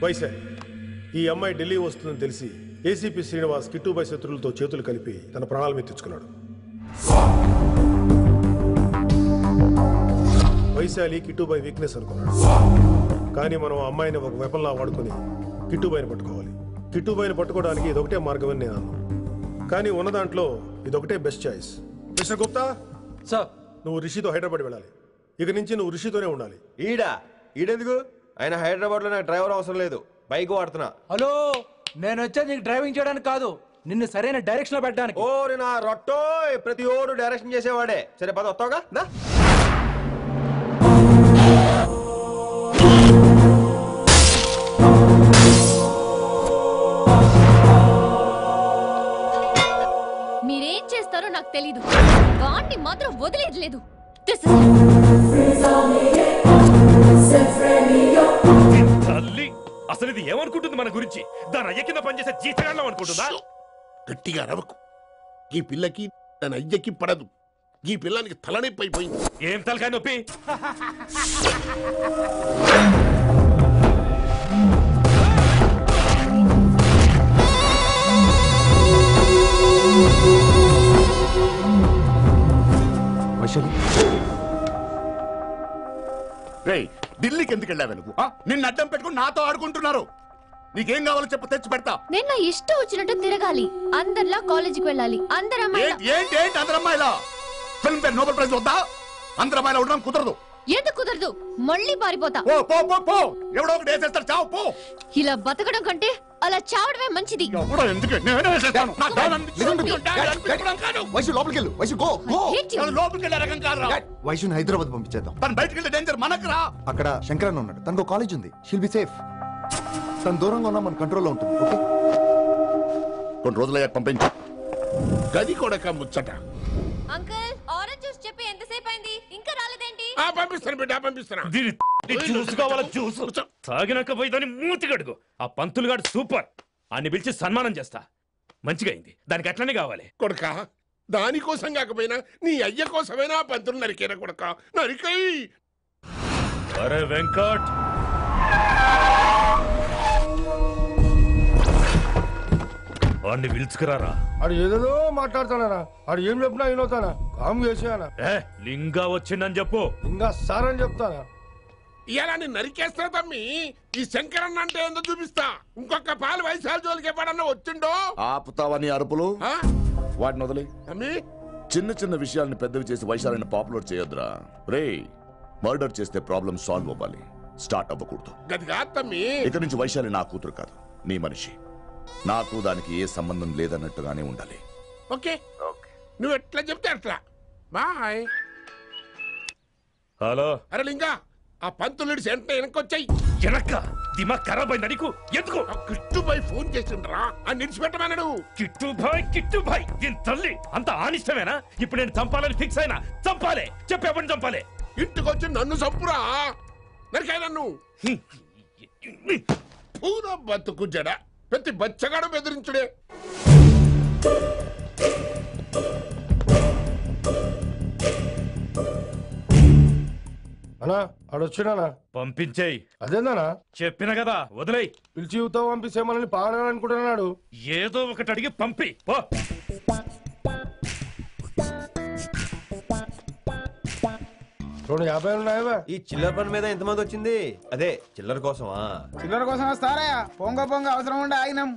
వైశాలి, ఈ అమ్మాయి ఢిల్లీ వస్తుందని తెలిసి ఏసీపీ శ్రీనివాస్ కిట్టుబాయ్ శత్రువులతో చేతులు కలిపి తన ప్రాణాల మీద తెచ్చుకున్నాడు. వైశాలి కిట్టుబాయ్ వీక్నెస్ అనుకున్నాడు. కానీ మనం ఆ అమ్మాయిని ఒక వెపన్లా వాడుకొని కిట్టుబాయిని పట్టుకోవాలి. కిట్టుబాయిని పట్టుకోవడానికి ఇదొకటే మార్గం అని నేను అన్నాను. కానీ ఉన్న దాంట్లో ఇదొకటే best choice. Mister Gupta sir, నువ్వు రిషితో హైదరాబాద్ వెళ్ళాలి. ఇక నుంచి నువ్వు రిషితోనే ఉండాలి. ఈడెందుకు? ఆయన హైదరాబాద్ లో నాకు డ్రైవర్ అవసరం లేదు, బైక్ వాడుతున్నా. హలో, నేను వచ్చేది నీకు డ్రైవింగ్ చేయడానికి కాదు, నిన్ను సరైన డైరెక్షన్ లో పెట్టడానికి. ఓ నా రొట్టో, ప్రతి ఓడు డైరెక్షన్ చేసేవాడే. సరే పద, వస్తావుగా? మీరేం చేస్తారో నాకు తెలీదు, వాణ్ణి మాత్రం వదిలేదు లేదు. తల్లి, అసలు ఇది ఏమనుకుంటుంది మన గురించి? దాని అయ్య కింద పనిచేసే జీతగాళ్ళం అనుకుంటుందా? గట్టిగా రవకు. ఈ పిల్లకి తన అయ్యకి పడదు. ఈ పిల్లానికి తలనొప్పి అయిపోయింది. ఏం తలకాయ నొప్పి? ఢిల్లీకి ఎందుకు వెళ్ళావు నువ్వు? నిన్ను అడ్డం పెట్టుకుని నాతో ఆడుకుంటున్నారు. నీకేం కావాలో చెప్పు, తెచ్చి పెడతా. నేను నా ఇష్టం వచ్చినట్టు తిరగాలి, అందరిలా కాలేజీకి వెళ్ళాలి. ఏంటి అందరమ్మాయిలా? ఫిల్మ్ ఫేర్ నోబెల్ ప్రైజ్ వద్దా? అందరమ్మాయిలా ఉండడం కుదరదు. ఎందుకు కుదరదు? మళ్ళీ పారిపోతా. ఎవడో ఒకటి వేసేస్తాడు, చావు పో. ఇలా బతకడం కంటే అలా చావడమే మంచిది. వైశుని హైదరాబాద్ పంపించేద్దాం. బయటకు వెళ్తే డేంజర్ మనకు రా. అక్కడ శంకరన్న ఉన్నాడు, తనకు కాలేజ్ ఉంది. She'll be safe. తన దూరంగా ఉన్నా మన కంట్రోల్లో ఉంటుంది. ఓకే, కొన్ని రోజులయ్యాక పంపించు. గది కూడా ముచ్చట. అంకుల్, ఆరెంజ్ జ్యూస్ చెప్పి ఎంతసేపు అయింది, ఇంకా రాలేదేంటి? పంపిస్తాను బిడ్డ, పంపిస్తాను. జ్యూస్ కావాలా? జ్యూస్ తాగినాక పోయి దాన్ని మూతి కడుగు. ఆ పంతులు గాడు సూపర్, అన్ని పిలిచి సన్మానం చేస్తా. మంచిగా అయింది, దానికి అట్లనే కావాలి. కొడుక, దానికోసం కాకపోయినా నీ అయ్య కోసమైనా పంతులు నరికేరా కొడుక, నరికై. అరే వెంకట్, వాడిని పిలుచుకురారా. అది ఏదేదో మాట్లాడతానా? అది ఏం చెప్పినా వినవుతానా? కామ్ చేసేనా? లింగా వచ్చిందని చెప్పు. ఇంకా సార్ అని చెప్తానా? ఇలా నేను నరికేస్తా తమ్మి. ఈ శంకరన్న అంటే ఏందో చూపిస్తా. ఇంకొక పాలు వయసాల జోలికి ఎప్పుడన్నా వచ్చిండో ఆపుతావని అరుపులు. వాటిని వదిలే. చిన్న చిన్న విషయాలను పెద్దవి చేసి వైశాలని పాపులర్ చేయొద్దురా. రే, మర్డర్ చేస్తే ప్రాబ్లం సాల్వ్ అవ్వాలి, స్టార్ట్ అవ్వకూడదు. ఇక నుంచి వైశాలి నా కూతురు కాదు, నీ మనిషి. నాకు దానికి ఏ సంబంధం లేదన్నట్టుగానే ఉండాలి. ఓకే, నువ్వు ఎట్లా చెప్తే అట్లా. బాయ్. హలో. అరే లింగా, ఆ పంతులుడి సెంటర్ వెనకొచ్చాయి. వెనక్క దిమాగ్ ఖరాబ్ అయింది నీకు. ఎందుకు? కిట్టుబాయ్ ఫోన్ చేసిండ్రా, అని నిడిచిపెట్టమన్నాడు. కిట్టుబాయ్ దీని తల్లి అంత ఆనిష్టమేనా? ఇప్పుడు నేను చంపాలని ఫిక్స్ అయినా. చంపాలే, చెప్పి ఎవరిని చంపాలి? ఇంటికొచ్చి నన్ను చంపురా. నరికాయ నన్ను. పూరా బతుకు జడ, ప్రతి బచ్చగాడు బెదిరించుడే. అన్నా ఆడొచ్చినా పంపించేయి. అదేందనా? చెప్పిన కదా, వదిలేయి. పిలిచి యువత పంపిసేమని పాడాలనుకుంటున్నాడు. ఏదో ఒకటి అడిగి పంపి పో. 250 ఉన్నాయా? ఈ చిల్లర పని మీద ఎంతమంది వచ్చింది? అదే చిల్లర కోసమా? చిల్లర కోసం వస్తారా? పొంగ అవసరం ఉండే ఆగినాం.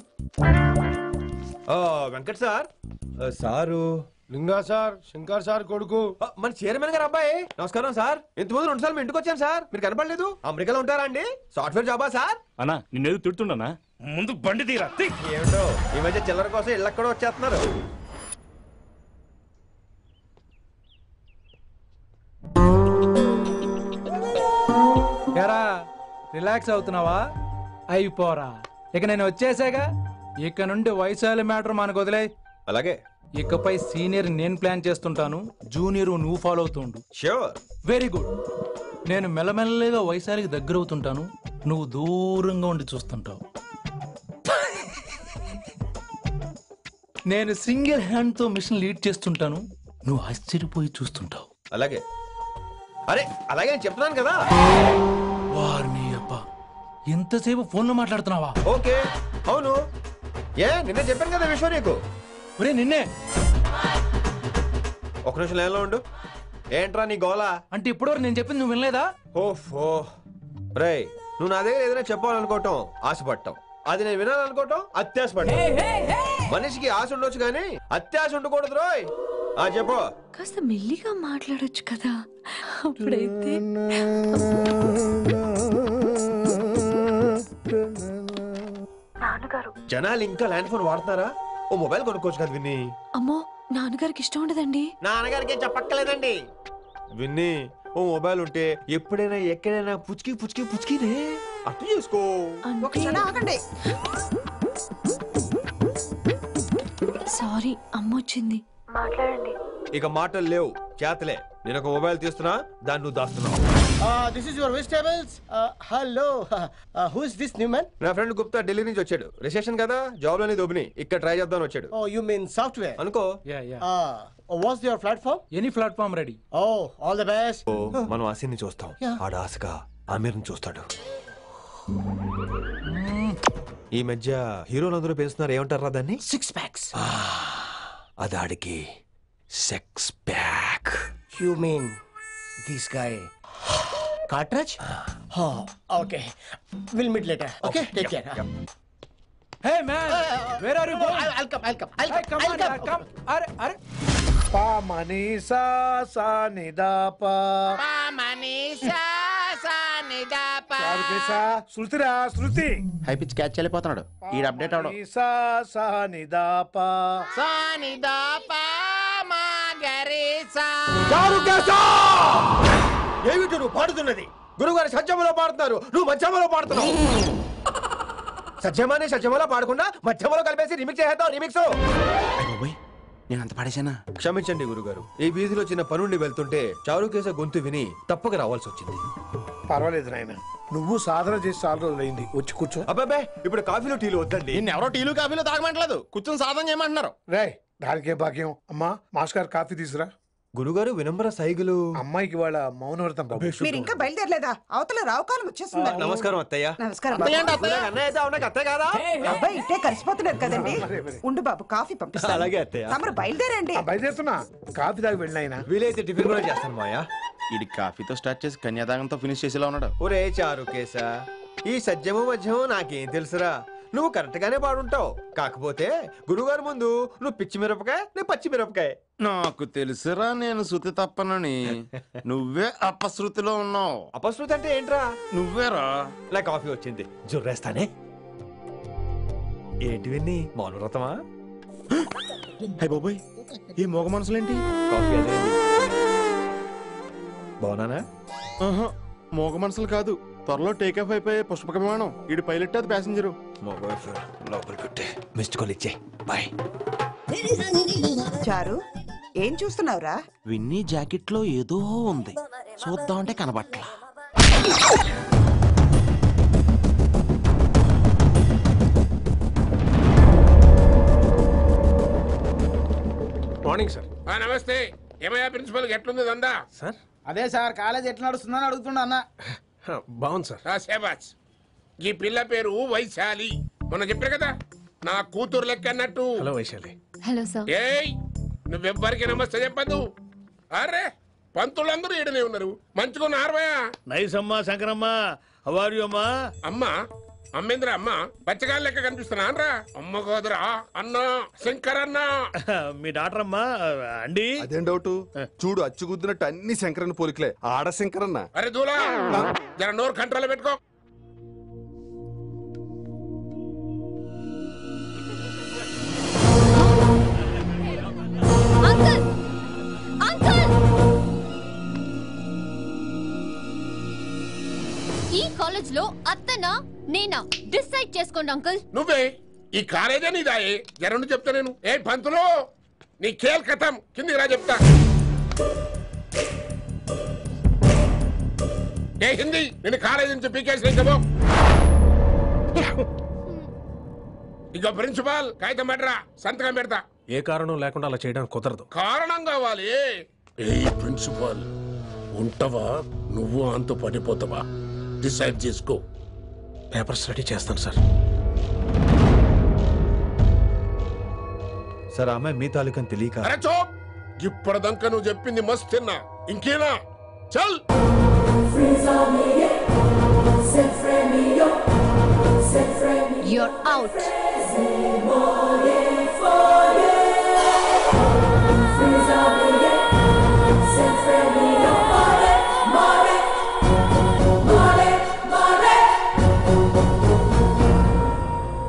వెంకట్ సార్. సారు లింగా సార్, శంకర్ సార్ కొడుకు, మన చైర్మన్ గారు అబ్బాయి. నమస్కారం సార్. ఇంతకుముందు 2 సార్లు ఇంటికి వచ్చాను సార్, మీరు కనపడలేదు. అమెరికాలో ఉంటారా అండి? సాఫ్ట్వేర్ జాబా సార్? అన్నా నిన్నేది తిడుతుండనా? ముందు బండి తీరా. ఏమిటో ఈ మధ్య చిల్లర కోసం ఇళ్ళక్కడ వచ్చేస్తున్నారు. రిలాక్స్ అవుతున్నావా? అయిపోరా, ఇక నేను వచ్చేసాగా. ఇక నుండి వైశాలి మ్యాటర్ మనకు వదిలే. అలాగే. ఇకపై సీనియర్ నేను ప్లాన్ చేస్తుంటాను, జూనియర్ నువ్వు ఫాలో అవుతుండు. ష్యూర్. Very good. నేను మెల్లమెల్లగా వైశాలికి దగ్గర అవుతుంటాను, నువ్వు దూరంగా ఉండి చూస్తుంటావు. నేను సింగిల్ హ్యాండ్ తో మిషన్ లీడ్ చేస్తుంటాను, నువ్వు ఆశ్చర్యపోయి చూస్తుంటావు. అలాగే. అరే అలాగే చెప్తున్నాను కదా. వారిని అబ్బా, ఎంతసేపు ఫోన్ లో మాట్లాడుతున్నావా? ఓకే అవును. నిన్నే చెప్పాను కదా విశ్వ నీకు. ఒరే నిన్నే. ఒక నిమిషం లైన్లో ఉండు. ఏంట్రా నీ గోలా? అంటే ఇప్పటివరకు నేను చెప్పింది నువ్వు వినలేదా? ఓఫో రేయ్, నువ్వు నా దగ్గర ఏదైనా చెప్పాలనుకోవటం ఆశపడటం, అది నేను వినాలనుకోవటం అత్యాశపడటం. మనిషికి ఆశ ఉండొచ్చు కానీ అత్యాశ ఉండకూడదు రోయ్. చెప్పు. కాస్త మెల్లిగా మాట్లాడొచ్చు కదా, అప్పుడైతే. జనాలు ఇంకా ల్యాండ్ ఫోన్ వాడుతున్నారా? ఓ మొబైల్ కొనుక్కోవచ్చు కదా విన్ని. అమ్మో, నాన్నగారికి ఇష్టం ఉండదండి. నాన్నగారికి ఏం చెప్పక్కర్లేదండి. విన్ని, ఓ మొబైల్ ఉంటే ఎప్పుడైనా ఎక్కడైనా పుచ్చుకి పుచ్చుకి పుచ్చుకినే అర్థం చేసుకో. సారీ, అమ్మ వచ్చింది. మాట్లాడండి. ఇక మాటలు లేవు, చేతలే. నేను ఒక మొబైల్ తీస్తున్నా, దాన్ని నువ్వు దాస్తున్నావు. This is your vegetables. Hello, who is this new man? నా ఫ్రెండ్ గుప్తా ఢిల్లీ నుంచి వచ్చాడు. రిసెప్షన్ కదా, జాబ్ లోని దొబ్బిని ఇక్కడ ట్రై చేద్దాం వచ్చాడు. ఓ యు మీన్ సాఫ్ట్వేర్ అనుకో. What's your platform? Any platform ready. Oh all the best. మనం ఆసిని చూస్తాం, ఆడ ఆశగా ఆమీర్ని చూస్తాడు. ఈ మధ్య హీరోలందరూ పెంచుతున్నారు, ఏమంటారా దాన్ని? 6 packs. అది ఆడికి sex pack. You mean this guy? Cartridge? Okay. We'll meet later. Okay? Take care. Hey man, where are you going? I'll come. Hey, come on, yaar, come. Are. Pa mani sa ni da pa. Pa mani sa ni da pa. చాలు కేసా, శృతిరా శృతి. High pitch catch వెళ్ళిపోతున్నాడు. ఈ update అవడం. సా ని దా పా. సా ని దా పా మా గరి సా. చాలు కేసా! ఏమిటి నువ్వు పాడుతున్నది? గురుగారు సత్యములో పాడుతున్నారు, నువ్వు మధ్యమలో పాడుతున్నావు. సత్యమాని సత్యమలో పాడకుండా మధ్యమలో కలిపేసి రిమిక్స్ చేద్దాం. రిమిక్స్ నేను అంత పాడేశానా? క్షమించండి గురుగారు, ఈ వీధిలో చిన్న పనుండి వెళ్తుంటే చారుకేస గొంతు విని తప్పక రావాల్సి వచ్చింది. పర్వాలేదు నాయన, నువ్వు సాధన చేసి చాలా రోజులు అయింది. వచ్చి కూర్చో. అబ్బాబే, ఇప్పుడు కాఫీలో టీలు వద్దండి. ఎవరో టీలు కాఫీలో తాగమంటలేదు, కూర్చొని సాధన చేయమంటున్నారు. రే దానికే భాగ్యం. అమ్మా మాస్టర్ కాఫీ తీసురా. గురుగారు వినమ్ర సైగులు. అమ్మాయికి వాళ్ళ మౌనవ్రతం. మీరు ఇంకా బయలుదేరలేదా? అవతల రావుకాలం వచ్చేస్తుంది. నమస్కారం అత్తయ్య. నమస్కారం. అత్తయ్య కాదా? అబ్బాయి ఇట్టే కలిసిపోతున్నారు కదండి. ఉండు బాబు, కాఫీ పంపిస్తా. అలాగే అత్తయ్య. తమరు బయలుదేరండి. బయలుదేరుతున్నా. కాఫీ తాగి వెళ్ళిన వీలైతే టిఫిన్ కూడా చేస్తాను మాయా. ఇది కాఫీతో స్టార్ట్ చేసి కన్యాదానంతో ఫినిష్ చేసేలా ఉన్నాడు. ఒరే చారుకేసా, ఈ సత్యము మధ్యము నాకేం తెలుసురా. నువ్వు కరెక్ట్ గానే పాడుంటావు, కాకపోతే గురుగారు ముందు నువ్వు పిచ్చి మిరపకాయ, నేను పచ్చి మిరపకాయ. నాకు తెలుసురా నేను శృతి తప్పనని. నువ్వే అపశృతిలో ఉన్నావు. అపశృతి అంటే ఏంట్రా? నువ్వేరా. నా కాఫీ వచ్చింది, జుర్రేస్తానే. ఏంటి విన్ని, మౌనవ్రతమా? హై బాబోయ్, ఈ మోగ మనసులేంటి? కాఫీ అదే బాగున్నానా? మోగ మనసులు కాదు, త్వరలో టేకాఫ్ అయిపోయే పుష్పక విమానం. ఈడు పైలట్, అది ప్యాసింజరు. లోపలికి మిస్డ్ కాల్ ఇచ్చే. బాయ్. చారు, ఏం చూస్తున్నావురా? విన్నీ జాకెట్ లో ఏదో ఉంది, చూద్దామంటే కనబట్లా. Morning sir. నమస్తే. ఏమయ్యా ప్రిన్సిపల్, ఎట్లుంది దందా? సార్ అదే సార్, కాలేజ్ ఎట్లా నడుస్తుందని అడుగుతున్నా అన్న. బాగుంది సార్. శేబాజ్. ఈ పిల్ల పేరు వైశాలి. మొన్న చెప్పారు కదా, నా కూతురు లెక్క అన్నట్టు. హలో వైశాలి. Hello sir. ఏయ్, నువ్వెవ్వరికి నమస్తే చెప్పద్దు. అరే, పంతులందరూ ఈడనే ఉన్నారు. మంచుకున్న ఆర్వయా. నైస్ అమ్మా శంకరమ్మ. హౌ ఆర్ యు అమ్మా? అమ్మా అమ్మేంద్ర అమ్మ పచ్చగాళ్ళ లెక్క కనిపిస్తున్నా అనరా? అమ్మ కాదురా అన్న, శంకర్ అన్న. మీ డాక్టర్ అమ్మా అండి. అదేం డౌట్? చూడు అచ్చుగుద్దినట్టు అన్ని శంకరన్న పోలికలే. ఆడ శంకరన్న. అరే దూలా, జర నోరు కంట్రోల్ పెట్టుకో. అంకుల్, అంకుల్, ఈ కాలేజ్ లో అత్తనా నేనా డిసైడ్ చేసుకోండి అంకుల్. నువ్వే ఈ కాలేజే నీదాయే. జరండు చెప్తా నేను. ఏ పంతులు, నీ ఖేల్ కథం. కిందికి రా చెప్తా. ఏ హిందీ, నేను కాలేజీ నుంచి పీకేసి చెప్పు. ఇక ప్రిన్సిపాల్ కాగితం పెట్టరా, సంతకం పెడతా. ఏ కారణం లేకుండా అలా చేయడానికి కుదరదు. కారణం కావాలి. ఏ ప్రిన్సిపాల్, ఉంటావా నువ్వు అంత పడిపోతావా? డిసైడ్ చేసుకో. పేపర్స్ రెడీ చేస్తాను సార్. సార్ అమ్మాయి మీ తాలూకని తెలియక. అరే చూప్, ఇప్పటిదాకా నువ్వు చెప్పింది మస్తు తిన్నా, ఇంకేనా? చల్. You're out.